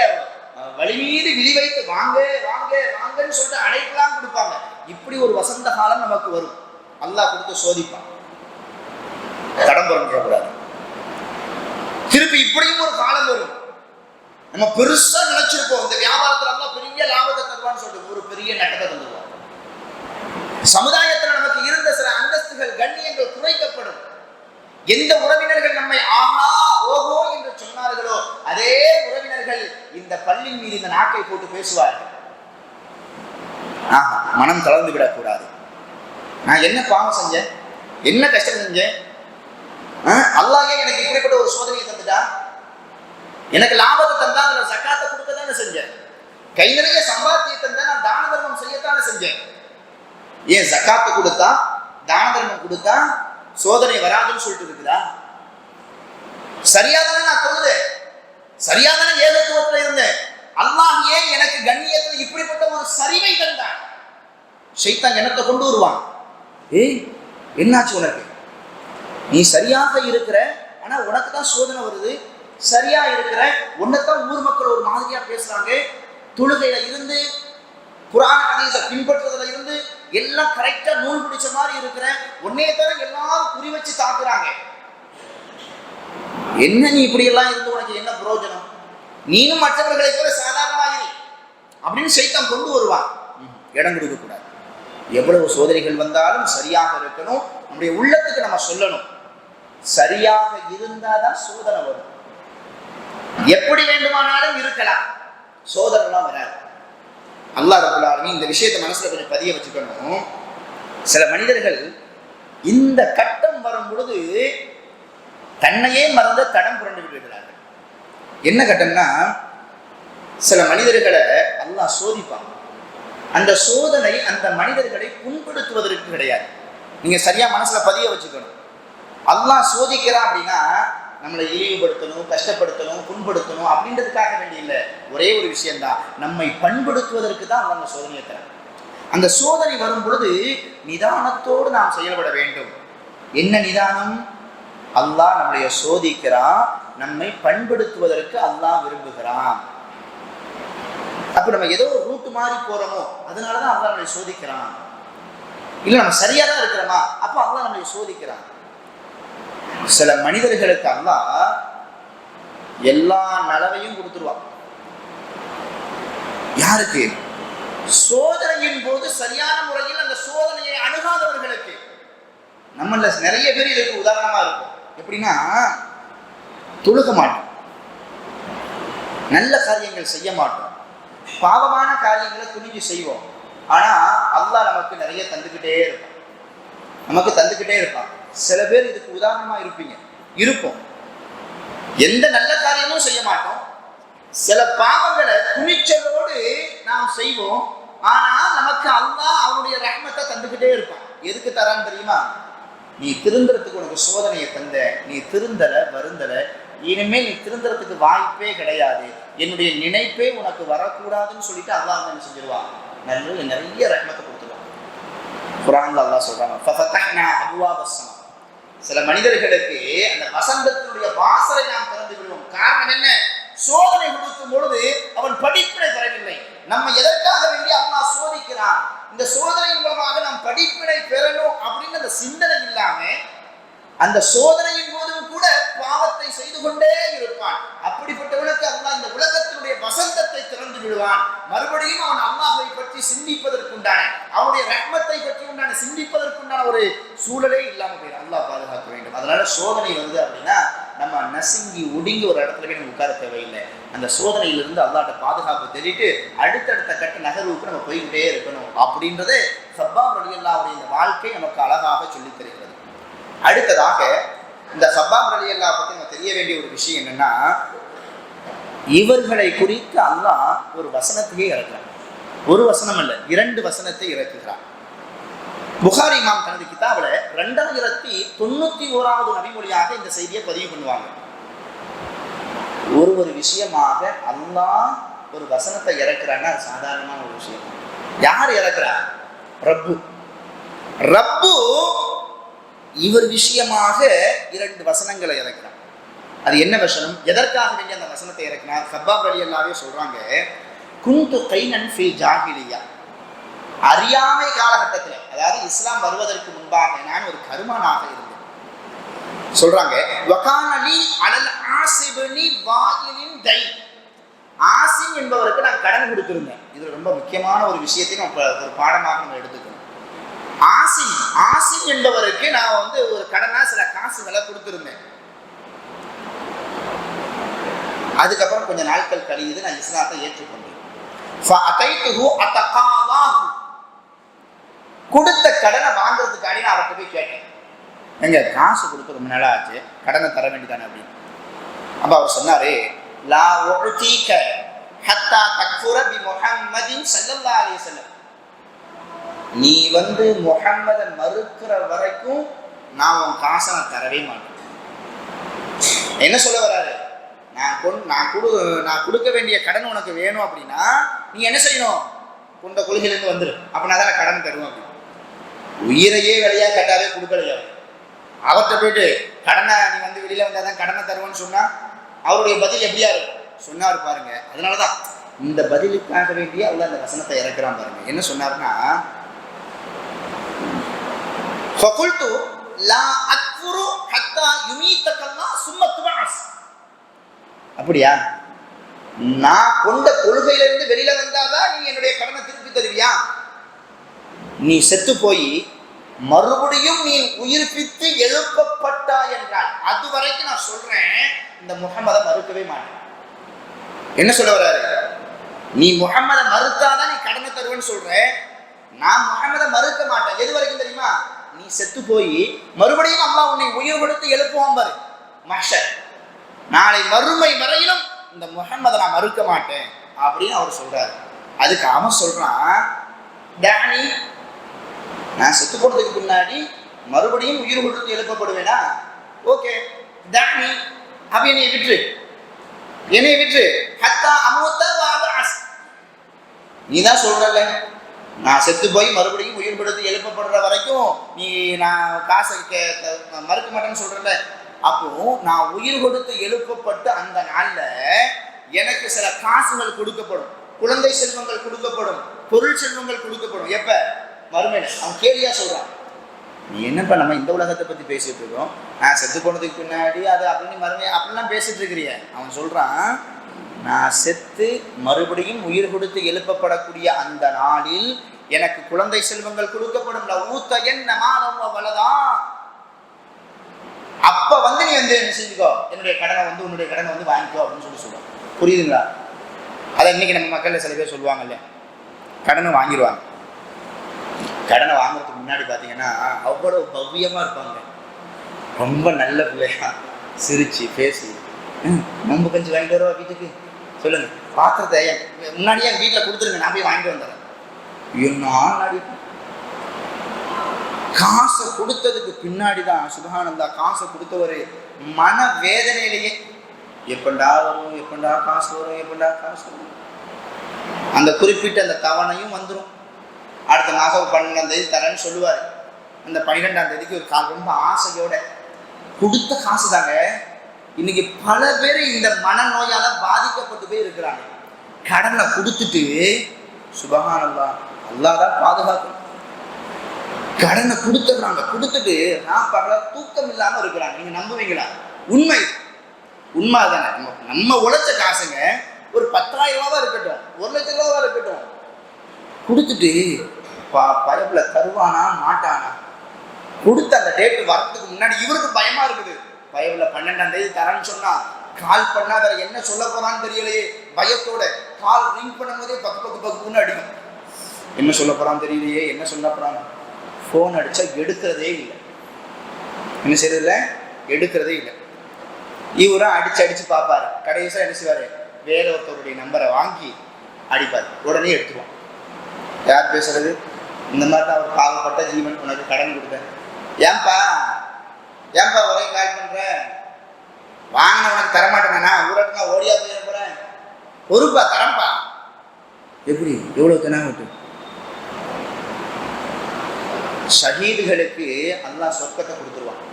வழிமீது விழி வைத்து வாங்க வாங்க வாங்கன்னு சொல்லிட்டு அழைக்கலாம் கொடுப்பாங்க. இப்படி ஒரு வசந்த காலம் நமக்கு வரும். அல்லாஹ் கொடுத்து சோதிப்பான், கடன் புரண்டக்கூடாது. திருப்பி இப்படியும் ஒரு காலம் வரும். நம்ம பெருசா நினைச்சிருப்போம் இந்த வியாபாரத்துல எல்லாம் பெரிய லாபத்தை தருவான்னு சொல்லிட்டு ஒரு பெரிய நட்டத்தை தந்துருவான். சமுதாயத்துல நமக்கு இருந்த சில அந்தஸ்துகள், கண்ணியங்கள் குறைக்கப்படும். எந்த உறவினர்கள் நம்மை ஆஹா ஓஹோ என்று சொன்னார்களோ அதே உறவினர்கள் இந்த பல்லின் மீது இந்த நாக்கை போட்டு பேசுவார்கள். மனம் கலந்து விடக்கூடாது. நான் என்ன பாவம் செஞ்சேன், என்ன கஷ்டம் செஞ்சேன், அல்லாஹ் ஏன் எனக்கு இப்படிப்பட்ட ஒரு சோதனையை தந்துட்டா? எனக்கு லாபத்தை தந்தா அதுல ஜக்காத்தை கொடுக்க தானே செஞ்சேன், கை நிறைய சம்பாத்தியம் தந்தா நான் தான தர்மம் செய்யத்தானே செஞ்சேன். ஏன் ஜக்காத்தை கொடுத்தா தான தர்மம் கொடுத்தா சோதனை வராதுன்னு சொல்லிட்டு இருக்குதா? சரியாதானே நான் தொழுதேன், சரியாதானே ஏகத்துவத்துல இருந்தேன். அல்லாஹ் ஏன் எனக்கு கண்ணியத்துல இப்படிப்பட்ட ஒரு சரிவை தந்தான்? ஷைத்தான் என்னத்தை கொண்டு வருவான், ஏய் என்னாச்சு உனக்கு, நீ சரியாக இருக்கிற ஆனா உனக்கு தான் சோதனை வருது, சரியா இருக்கிற உன்னைத்தான் ஊர் மக்கள் ஒரு மாதிரியா பேசுறாங்க, தொழுகையில இருந்து குர்ஆன் ஹதீஸை பின்பற்றுறதுல இருந்து எல்லாம் கரெக்டா நூல் பிடிச்ச மாதிரி இருக்கிற உன்னையே தவிர எல்லாரும் குறி வச்சு தாக்குறாங்க. என்ன நீ இப்படி எல்லாம் இருந்து உனக்கு என்ன பிரயோஜனம், நீனும் மற்றவர்களை போல சாதாரணமாக அப்படின்னு ஷைத்தான் கொண்டு வருவான். இடம் கொடுக்க கூடாது. எவ்வளவு சோதனைகள் வந்தாலும் சரியாக இருக்கணும். நம்முடைய உள்ளத்துக்கு நம்ம சொல்லணும், சரியாக இருந்தாதான் சோதனை வரும். எப்படி வேண்டுமானாலும் இருக்கலாம், சோதனைலாம் வராது. அல்லாஹ் ரப்பல் ஆலமீன் இந்த விஷயத்தை மனசுல கொஞ்சம் பதிய வச்சுக்கணும். சில மனிதர்கள் இந்த கட்டம் வரும் பொழுது தன்னையே மறந்து தடம் புரண்டு விடுகிறார்கள். என்ன கட்டம்னா, சில மனிதர்களை அல்லாஹ் சோதிப்பான். அந்த சோதனை அந்த மனிதர்களை புண்படுத்துவதற்கு கிடையாது. நீங்க சரியா மனசுல பதிய வச்சுக்கணும். அல்லாஹ் சோதிக்கிறான் அப்படின்னா நம்மளை இழிவுபடுத்தணும், கஷ்டப்படுத்தணும், புண்படுத்தணும் அப்படின்றதுக்காக வேண்டிய இல்லை. ஒரே ஒரு விஷயம்தான், நம்மை பண்படுத்துவதற்கு தான் அவங்க சோதனையை தராங்க. அந்த சோதனை வரும் பொழுது நிதானத்தோடு நாம் செயல்பட வேண்டும். என்ன நிதானம்? அல்லாஹ் நம்மளைய சோதிக்கிறான், நம்மை பண்படுத்துவதற்கு அல்லாஹ் விரும்புகிறான். அப்ப நம்ம ஏதோ ஒரு ரூட்டு மாறி போறோமோ அதனாலதான் அல்லாஹ் நம்மளை சோதிக்கிறான். இல்ல நம்ம சரியா தான் இருக்கிறோமா, அப்ப அல்லாஹ் நம்மளை சோதிக்கிறான். சில மனிதர்களுக்கு அல்லாஹ் எல்லா நலவையும் கொடுத்துருவான். யாருக்கு? சோதனையின் போது சரியான முறையில் அந்த சோதனையை அணுகாதவர்களுக்கு. நம்மள நிறைய பேர் இதுக்கு உதாரணமா இருக்கும். எப்படின்னா, தொழுக மாட்டோம், நல்ல காரியங்கள் செய்ய மாட்டோம், பாவமான காரியங்களை துணிஞ்சு செய்வோம். ஆனா அல்லாஹ் நமக்கு நிறைய தந்துக்கிட்டே இருப்பான், நமக்கு தந்துக்கிட்டே இருப்பான். சில பேர் இதுக்கு உதாரணமா இருப்போம். எந்த நல்ல காரியமும் செய்ய மாட்டோம், சில பாவங்களை துணிச்சலோடு நாம் செய்வோம். ஆனா நமக்கு அல்லாஹ் அவனுடைய ரஹ்மத்தை தந்துக்கிட்டே இருப்பான். எதுக்கு தரான்னு தெரியுமா? நீ திருந்துறதுக்கு உனக்கு சோதனையை தந்த, நீ திருந்தல வருந்தல, இனிமேல் நீ திருந்துறதுக்கு வாய்ப்பே கிடையாது, என்னுடைய நினைப்பே உனக்கு வரக்கூடாதுன்னு சொல்லிட்டு அல்லாஹ் என்ன செஞ்சிருவான், நிறைய ரஹ்மத்தை கொடுத்துருவான். குர்ஆன்ல அல்லாஹ் சொல்றாங்க, ஃபஃபதஹ்னா அப்வாபஸ் ஸமா, சில மனிதர்களுக்கு அந்த வசந்தத்தினுடைய வாசலை நாம் திறந்து விடுவோம். காரணம் என்ன? சோதனை கொடுக்கும் பொழுது அவன் படிப்பினை பெறவில்லை. நம்ம எதற்காக வேண்டி அல்லாஹ் சோதிக்கிறான், இந்த சோதனையின் மூலமாக நாம் படிப்பினை பெறணும் அப்படின்னு அந்த சிந்தனை இல்லாம அந்த சோதனையின் போதும் கூட பாவத்தை செய்து கொண்டே இருப்பான். அப்படிப்பட்டவனுக்கு அல்லாஹ் இந்த உலகத்தினுடைய வசந்தத்தை திறந்து விடுவான். மறுபடியும் அவன் அல்லாஹ்வை பற்றி சிந்திப்பதற்குண்டான, அவனுடைய ரஹ்மத்தை பற்றி உண்டான சிந்திப்பதற்குண்டான ஒரு சூழலே இல்லாம போயிடும். அல்லாஹ் பாதுகாக்க வேண்டும். அதனால சோதனை வருது அப்படின்னா நம்ம நசுங்கி ஒடுங்கி ஒரு இடத்துல போய் நம்ம உட்கார தேவையில்லை. அந்த சோதனையிலிருந்து அல்லாஹ்ட்ட பாதுகாப்பு தெரிவிட்டு அடுத்தடுத்த கட்ட நகர்வுக்கு நம்ம போய்கிட்டே இருக்கணும் அப்படின்றது சப்பாப் ரலியல்லாஹுடைய இந்த வாழ்க்கை நமக்கு அழகாக சொல்லித் தருகிறது. அடுத்ததாக இந்த சப்பாப் ரலியல்லாஹு பற்றி நம்ம தெரிய வேண்டிய ஒரு விஷயம் என்னன்னா, இவர்களை குறித்து அல்லாஹ் ஒரு வசனத்தையே இறக்குறான். ஒரு வசனம் அல்ல, 2 வசனத்தை இறக்குகிறான். புகாரி இமாம் தனது கிதாபில் 2091வது நபிமொழியாக இந்த செய்தியை பதிவு பண்ணுவாங்க. ஒரு விஷயமாக அல்லாஹ் ஒரு வசனத்தை இறக்குறான்னா அது சாதாரணமான ஒரு விஷயம். யார் இறக்குறா? ரப்பு. ரப்பு இவர் விஷயமாக 2 வசனங்களை இறக்குறான். அது என்ன வசனம், எதற்காக வேண்டிய அந்த வசனத்தை இறக்குனார்? சப்பாப் ரலியல்லாஹு சொல்றாங்க, குந்து கைனன் ஃபில் ஜாஹிலியா, அறியாமை காலகட்டத்தில், அதாவது இஸ்லாம் வருவதற்கு முன்பாக நான் ஒரு கருமானாக இருந்தேன். சொல்றாங்க, வகானலி அலல் ஆசிபனி வாயிலின் தை, ஆசிம் என்பவருக்கு நான் கடன் கொடுத்திருந்தேன். இது ரொம்ப முக்கியமான ஒரு விஷயத்தை நம்ம ஒரு பாடமாக நம்ம எடுத்துக்கணும். ஆசிம் என்பவருக்கு நான் ஒரு கடனா சில காசுகளை கொடுத்திருந்தேன். அதுக்கப்புறம் கொஞ்ச நாட்கள் கழியுது, நான் இஸ்லாத்தை ஏற்றுக்கொண்டேன். கொடுத்த கடனை வாங்குறதுக்காண்டி நான் அவர்கிட்ட போய் கேட்டேன், எங்க காசு கொடுத்து ரொம்ப நாளா ஆச்சு, கடனை தர வேண்டியதானே அப்படின்னு. அப்ப அவர் சொன்னாரு, லா உஅதீக ஹத்தா தக்ஃபுர பி முஹம்மதின் ஸல்லல்லாஹு அலைஹி வஸல்லம், நீ முஹம்மதை மறுக்கிற வரைக்கும் நான் உன் காசை நான் தரவே மாட்டேன். என்ன சொல்ல வர்றாரு? நான் கொடுக்க வேண்டிய கடன் உனக்கு வேணும் அப்படின்னா நீ என்ன செய்யணும்? கொண்ட கொள்கையிலேருந்து வந்துரு, அப்படின்னா தான் கடன் தருவோம் அப்படின்னு. உயிரையே விலையா கட்டாவே கொடுக்கலையா? அவர்கிட்ட போயிட்டு கடனை நீ வெளியில வந்தாதான் கடனை தருவோன்னு சொன்னா அவருடைய பதில் எப்படியா இருக்கும்? சொன்னார் பாருங்க. அதனாலதான் இந்த பதிலுக்காக வேண்டிய அவள அந்த வசனத்தை இறக்குறான் பாருங்க. என்ன சொன்னாருன்னா, ஃபகுல்து லா அக்ஃபுரு ஹத்தா யுமீதக்கல்லாஹ் சும்ம துபஅஸ், அப்படியா? நான் கொண்ட கொள்கையிலிருந்து வெளியில வந்தாதான் நீ என்னுடைய கடனை திருப்பி தருவியா? நீ செத்து போய் மறுபடியும் நீ உயிர்ப்பித்து எழுப்பப்பட்டா என்றால் அது வரைக்கும் நான் சொல்றேன், இந்த முஹம்மதை மறுக்கவே மாட்டேன். என்ன சொல்ல வர்றாரு? நீ முஹம்மதை மறுத்தாதான் நீ கடனை தருவேன்னு சொல்ற, நான் முஹம்மதை மறுக்க மாட்டேன். எது வரைக்கும் தெரியுமா? நீ செத்து போய் மறுபடியும் அல்லாஹ் உன்னை உயிர் கொடுத்து எழுப்புவான் பாரு, மஹ்ஷர், நாளை மறுமை வரையிலும் இந்த முஹம்மதை நான் மறுக்க மாட்டேன் அப்படின்னு அவர் சொல்றாரு. அதுக்கு அவன் சொல்றான், டானி, நான் செத்து போனதுக்கு முன்னாடி மறுபடியும் உயிர் கொடுத்து எழுப்பப்படுவேனா? ஓகே டானி, அப்ப என்னை விற்று ஹத்தா அமூத வஅபஅஸ், நீ தான் சொல்றல நான் செத்து போய் மறுபடியும் உயிர் கொடுத்து எழுப்பப்படுற வரைக்கும் நீ நான் காசை மறுக்க மாட்டேன்னு சொல்றல. அப்போ நான் உயிர் கொடுத்து எழுப்பப்பட்டு அந்த நாள்ல எனக்கு சில காசுகள் கொடுக்கப்படும், குழந்தை செல்வங்கள் கொடுக்கப்படும், பொருள் செல்வங்கள் கொடுக்கப்படும். எப்ப? மறுமையில. அவன் கேலியா சொல்றான், நீ என்னப்பா நம்ம இந்த உலகத்தை பத்தி பேசிட்டு இருக்கோம், நான் செத்து போனதுக்கு பின்னாடி அது அப்படின்னு மறுமையை அப்படிலாம் பேசிட்டு இருக்கிறிய. அவன் சொல்றான், நான் செத்து மறுபடியும் உயிர் கொடுத்து எழுப்பப்படக்கூடிய அந்த நாளில் எனக்கு குழந்தை செல்வங்கள் கொடுக்கப்படும். அப்ப நீ என்ன செஞ்சுக்கோ, என்னுடைய கடனை உன்னுடைய கடனை வாங்கிக்கோ அப்படின்னு சொல்லுவான். புரியுதுங்களா? அதை இன்னைக்கு நம்ம மக்கள்ல சில பேர் சொல்லுவாங்கல்ல, கடனை வாங்கிடுவாங்க. கடனை வாங்குறதுக்கு முன்னாடி பார்த்தீங்கன்னா அவ்வளோ பவ்யமாக இருப்பாங்க, ரொம்ப நல்ல பிள்ளையா சிரிச்சு பேசி, ரொம்ப கொஞ்சம் வாங்கிட்டு வருவா வீட்டுக்கு, சொல்லுங்க பாத்திரத்தை முன்னாடியே என் வீட்டில் கொடுத்துருங்க, நான் போய் வாங்கிட்டு வந்துடுறேன். என்ன காசை கொடுத்ததுக்கு பின்னாடி தான் சுப்ஹானல்லாஹ், காசை கொடுத்தவர் மன வேதனையிலேயே எப்பண்டா வரும், எப்பண்டா காசு வரும், எப்பண்டா காசு வரும். அந்த குறிப்பிட்ட அந்த தவணையும் வந்துடும். அடுத்த மாதம் 12ஆம் தேதி தரேன்னு சொல்லுவார். அந்த 12ஆம் தேதிக்கு ஒரு ரொம்ப ஆசையோட கொடுத்த காசு தாங்க. இன்னைக்கு பல பேர் இந்த மனநோயால பாதிக்கப்பட்டு போய் இருக்கிறாங்க. கடனை கொடுத்துட்டு சுப்ஹானல்லாஹ், அல்லாஹ் தான் பாதுகாக்கும். கடனை கொடுத்துடுறாங்க, கொடுத்துட்டு நான் பகல தூக்கம் இல்லாம இருக்கிறாங்க. நீங்க நம்புவீங்களா? உண்மை உண்மை தானே. நம்ம உழைச்ச காசுங்க, ஒரு 10,000 ரூபாவா இருக்கட்டும், 1,00,000 ரூபாவா இருக்கட்டும், கொடுத்துட்டு பயப்புல தருவானா மாட்டானா. கொடுத்த அந்த டேட்டு வரதுக்கு முன்னாடி இவருக்கு பயமா இருக்குது. பயப்புல 12ஆம் தேதி தரேன்னு சொன்னா கால் பண்ணா வேற என்ன சொல்ல போறான்னு தெரியலையே, பயத்தோட கால் ரிங் பண்ணும் போதே பக்கு அடிக்கும். என்ன சொல்ல போறான்னு தெரியலையே, என்ன சொல்ல போறான்னு. ஃபோன் அடிச்சா எடுக்கிறதே இல்லை. என்ன செய்யறதில்ல, எடுக்கிறதே இல்லை. இவரும் அடிச்சு பார்ப்பாரு. கடைசியாக என்ன செய்வாரு, வேற ஒருத்தருடைய நம்பரை வாங்கி அடிப்பார். உடனே எடுத்துருவான். யார் பேசுறது? இந்த மாதிரி தான் ஒரு பாவப்பட்ட ஜீவன், உனக்கு கடன் கொடுத்தேன், ஏன்பா ஒரே கால் பண்ற, வாங்கின உனக்கு தரமாட்டேனா, ஊரட்டுனா ஓடியா போயிட போறேன், பொறுப்பா தரம்பா. எப்படி எவ்வளவு தெனாமட்டு. ஷஹீதுகளுக்கு அல்லாஹ் சொர்க்கத்தை கொடுத்துருவான்.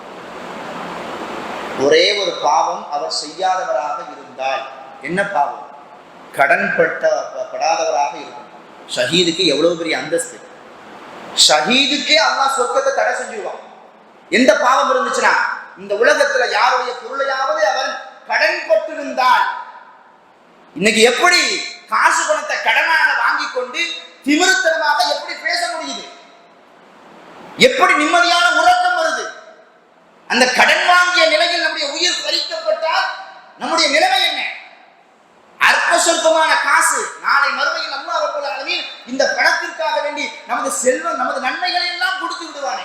ஒரே ஒரு பாவம் அவர் செய்யாதவராக இருந்தால். என்ன பாவம்? கடன் படாதவராக இருக்கும். ஷஹீதுக்கு எவ்வளவு பெரிய அந்தஸ்து. ஷஹீதுக்கே அல்லாஹ் சொர்க்கத்தை தடை செஞ்சுருவான். எந்த பாவம் இருந்துச்சுன்னா, இந்த உலகத்துல யாருடைய பொருளையாவது அவன் கடன் பட்டிருந்தால். இன்னைக்கு எப்படி காசு பணத்தை கடனாக வாங்கி கொண்டு திமிருத்தனமாக எப்படி பேச முடியுது? எப்படி நிம்மதியான உறக்கம் வருது? அந்த கடன் வாங்கிய நிலையில் நம்முடைய உயிர் பறிக்கப்பட்டால் நம்முடைய நிலைமை என்ன? அற்ப சொற்பமான காசு. நாளை மறுமையில் அல்லாஹ் ரப்பல் ஆலமீன் இந்த பணத்திற்காக வேண்டி நமது செல்வம், நமது நன்மைகளை எல்லாம் கொடுத்து விடுவானே.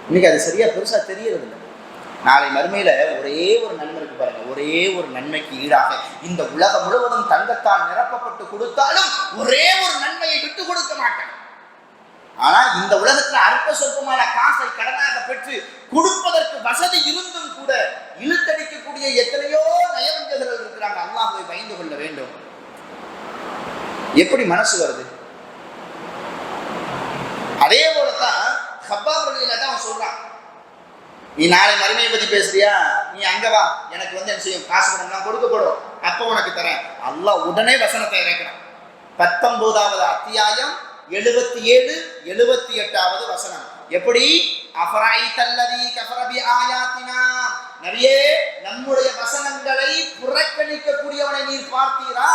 இன்னைக்கு அது சரியா பெருசா தெரியறது இல்லை. நாளை மறுமையில ஒரே ஒரு நன்மை இருக்கு பாருங்க. ஒரே ஒரு நன்மைக்கு ஈடாக இந்த உலகம் முழுவதும் தங்கத்தால் நிரப்பப்பட்டு கொடுத்தாலும் ஒரே ஒரு நன்மையை விட்டு கொடுக்க மாட்டேன். ஆனா இந்த உலகத்துல அற்ப சொற்பமான காசை கடனாக பெற்று கொடுப்பதற்கு வசதி இருந்தும் கூட இழுத்தடிக்கக்கூடிய எத்தனையோ நயவஞ்சகர்கள் இருக்கிறாங்க. அல்லாஹ்வை பயந்து கொள்ள வேண்டும். எப்படி மனசு வருது? அதே போலதான் ஹப்பாப் ரலியல்லாஹு அன்ஹு சொல்றான், நீ நாளை மறுமையை பத்தி பேசுறியா, நீ அங்க வா, எனக்கு என்ன செய்யும், காசு பணம்லாம் கொடுக்கப்படும், அப்ப உனக்கு தரேன். அல்லாஹ் உடனே வசனத்தை இறக்கிறான். 19வது அத்தியாயம் 77, 78வது வசனம். எப்படி? அஃபரைத்தல்லதி கஃபர பிஆயாத்தினா, நபியே நம்முடைய வசனங்களை புறக்கணிக்கக்கூடியவனை நீர் பார்த்தீரா?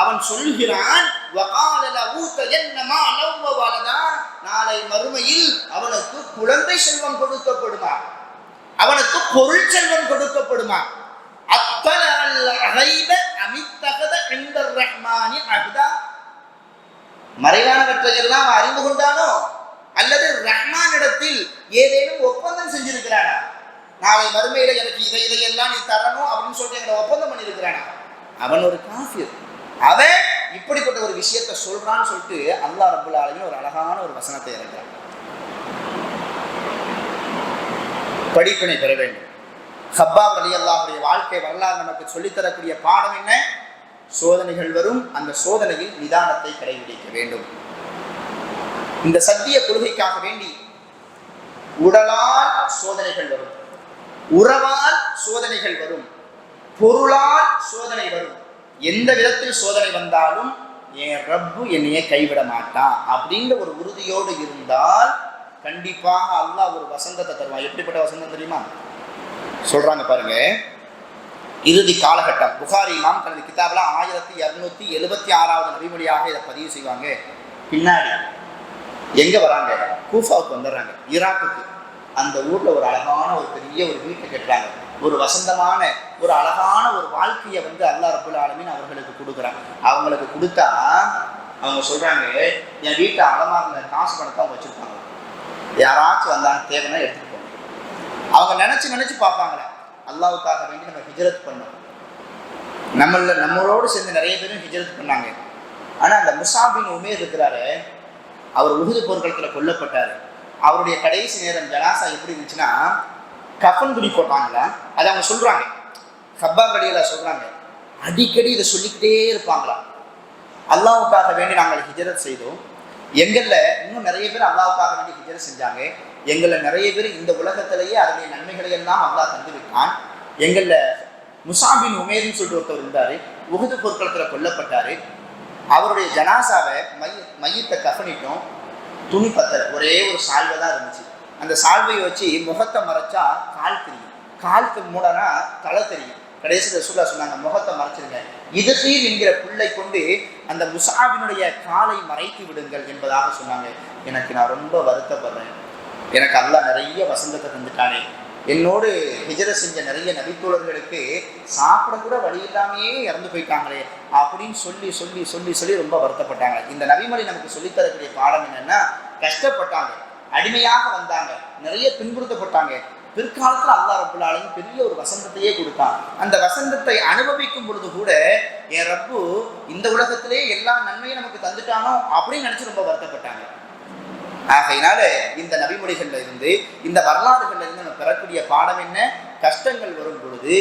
அவன் சொல்கிறான், வகால லஹு தஜன்னமா லவ் வலதா, நாளை மறுமையில் அவனுக்கு குழந்தை செல்வம் கொடுக்கப்படுமா, அவனுக்கு பொருள் செல்வம் கொடுக்கப்படுமா. அத்தலல் கைப அமித்தகத இன்தர் ரஹ்மானி அஹ்தா, மறைவானவற்றையெல்லாம் அறிந்து கொண்டானோ அல்லது ரஹ்மான் இடத்தில் ஏதேனும் ஒப்பந்தம் செஞ்சிருக்கிறானா? நாளை மறுமையில எனக்கு இதையெல்லாம் நீ தரணும் அப்படின்னு சொல்லிட்டு எங்களை ஒப்பந்தம் பண்ணியிருக்கிறானா? அவன் ஒரு காஃபிர். அவன் இப்படிப்பட்ட ஒரு விஷயத்தை சொல்றான்னு சொல்லிட்டு அல்லாஹ் ரப்பல் ஆலமீன் ஒரு அழகான ஒரு வசனத்தை இறக்கிறான். படிப்பினை பெற வேண்டும். ஹப்பாப் ரலியல்லாஹுடைய வாழ்க்கை வரலாறு நமக்கு சொல்லித்தரக்கூடிய பாடம் என்ன? சோதனைகள் வரும், அந்த சோதனையில் நிதானத்தை கடைபிடிக்க வேண்டும். இந்த சத்திய கொள்கைக்காக வேண்டி உடலால் சோதனைகள் வரும், உறவால் சோதனைகள் வரும், பொருளால் சோதனை வரும். எந்த விதத்தில் சோதனை வந்தாலும் என் ரப்பு என்னையே கைவிட மாட்டான் அப்படின்ற ஒரு உறுதியோடு இருந்தால் கண்டிப்பாக அல்லாஹ் ஒரு வசந்தத்தை தருவான். எப்படிப்பட்ட வசந்தம் தெரியுமா? சொல்றாங்க பாருங்க. இறுதி காலகட்டம். புகாரி இமாம் தனது கிதாபில் 1276வது நபிமொழியாக இதை பதிவு செய்வாங்க. பின்னாடி எங்க வராங்க? கூஃபாவுக்கு வந்துடுறாங்க, ஈராக்குக்கு. அந்த ஊர்ல ஒரு அழகான ஒரு பெரிய ஒரு வீட்டை கட்டுறாங்க. ஒரு வசந்தமான ஒரு அழகான ஒரு வாழ்க்கையை அல்லாஹ் ரப்பல் ஆலமீன் அவர்களுக்கு கொடுக்குறாங்க. அவங்களுக்கு கொடுத்தா அவங்க சொல்றாங்க, என் வீட்டை அலமாரில் காசு பணத்தை அவங்க வச்சிருப்பாங்க, யாராச்சும் வந்தாங்க தேவைன்னா எடுத்துட்டு போங்க. அவங்க நினைச்சு பார்ப்பாங்களே, அல்லாஹ்வுக்காக வேண்டி நம்ம ஹிஜ்ரத் பண்ணோம். நம்மளோடு சேர்ந்து நிறைய பேரும் ஹிஜ்ரத் பண்ணாங்க. ஆனா அந்த முஸாப் பின் உமைர் இருக்கிறாரு, அவர் உஹுது போர்க்களத்தில் கொல்லப்பட்டாரு. அவருடைய கடைசி நேரம் ஜனாசா எப்படி இருந்துச்சுன்னா, கஃன் துணி போட்டாங்களா, அதை அவங்க சொல்றாங்க, ஹப்பாப் அடியில் சொல்றாங்க, அடிக்கடி இதை சொல்லிக்கிட்டே இருப்பாங்களா, அல்லாஹ்வுக்காக வேண்டி நாங்கள் ஹிஜ்ரத் செய்தோம், எங்களில் இன்னும் நிறைய பேர் அல்லாஹ்வுக்காக வேண்டி ஹிஜ்ரத் செஞ்சாங்க, எங்களில் நிறைய பேர் இந்த உலகத்திலேயே அதனுடைய நன்மைகளை எல்லாம் அல்லாஹ் தந்து விட்டான், எங்களில் முஸாப் பின் உமைர்னு சொல்லிட்டு ஒருத்தர் இருந்தார், உஹது போர்க்களத்தில் கொல்லப்பட்டார், அவருடைய ஜனாசாவை மையத்தை கஃனிட்டோம், துணி பத்தல, ஒரே ஒரு சால்வை தான் இருந்துச்சு, அந்த சால்வையை வச்சு முகத்தை மறைச்சா கால் தெரியும், காலுக்கு மூடனா தலை தெரியும், கடைசி ரசூலுல்லாஹ் சொன்னாங்க முகத்தை மறைச்சிருங்க, இதுசீர் என்கிற புல்லை கொண்டு அந்த முஸாபினுடைய காலை மறைத்து விடுங்கள் என்பதாக சொன்னாங்க. எனக்கு நான் ரொம்ப வருத்தப்படுறேன், எனக்கு அல்லாஹ் நிறைய வசந்தத்தை தந்துட்டானே, என்னோடு ஹிஜ்ரத் செஞ்ச நிறைய நபித்தோழர்களுக்கு சாப்பிட கூட வழி இல்லாமையே இறந்து போயிட்டாங்களே அப்படின்னு சொல்லி சொல்லி சொல்லி சொல்லி ரொம்ப வருத்தப்பட்டாங்க. இந்த நபிமொழி நமக்கு சொல்லித்தரக்கூடிய பாடம் என்னன்னா, கஷ்டப்பட்டாங்க, அடிமையாக வந்தாங்க, நிறைய துன்புறுத்தப்பட்டாங்க, பிற்காலத்தில் அல்லாஹ் ரப்புல் ஆலமீன் பெரிய ஒரு வசந்தத்தையே கொடுத்தான். அந்த வசந்தத்தை அனுபவிக்கும் பொழுது கூட என் ரப்பு இந்த உலகத்திலே எல்லா நன்மையும் நமக்கு தந்துட்டானோ அப்படின்னு நினைச்சு ரொம்ப வருத்தப்பட்டாங்க. ஆகையினால இந்த நபிமொழிகள்ல இருந்து, இந்த வரலாறுகள்ல இருந்து நம்ம பெறக்கூடிய பாடம் என்ன, கஷ்டங்கள் வரும் பொழுது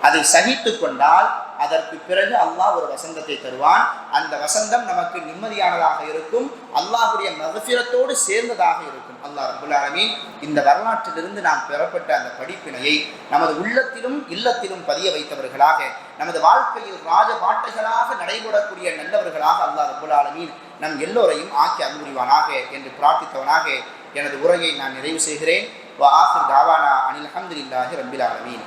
அதை சகித்து கொண்டால் அதற்கு பிறகு அல்லாஹ் ஒரு வசந்தத்தை தருவான், அந்த வசந்தம் நமக்கு நிம்மதியானதாக இருக்கும், அல்லாஹ்வுடைய மக்ஃபிரத்தோடு சேர்ந்ததாக இருக்கும். அல்லாஹ் ரப்புல் ஆலமீன் இந்த வரலாற்றிலிருந்து நாம் பெறப்பட்ட அந்த படிப்பினையை நமது உள்ளத்திலும் இல்லத்திலும் பதிய வைத்தவர்களாக, நமது வாழ்க்கையில் ராஜபாட்டைகளாக நடைபெறக்கூடிய நல்லவர்களாக அல்லாஹ் ரப்புல் ஆலமீன் நம் எல்லோரையும் ஆக்கி அன்புரிவானாக என்று பிரார்த்தித்தவனாக எனது உரையை நான் நிறைவு செய்கிறேன். வ ஆகிர் தாவானா அனில் ஹம்துலில்லாஹி ரப்பில் ஆலமீன்.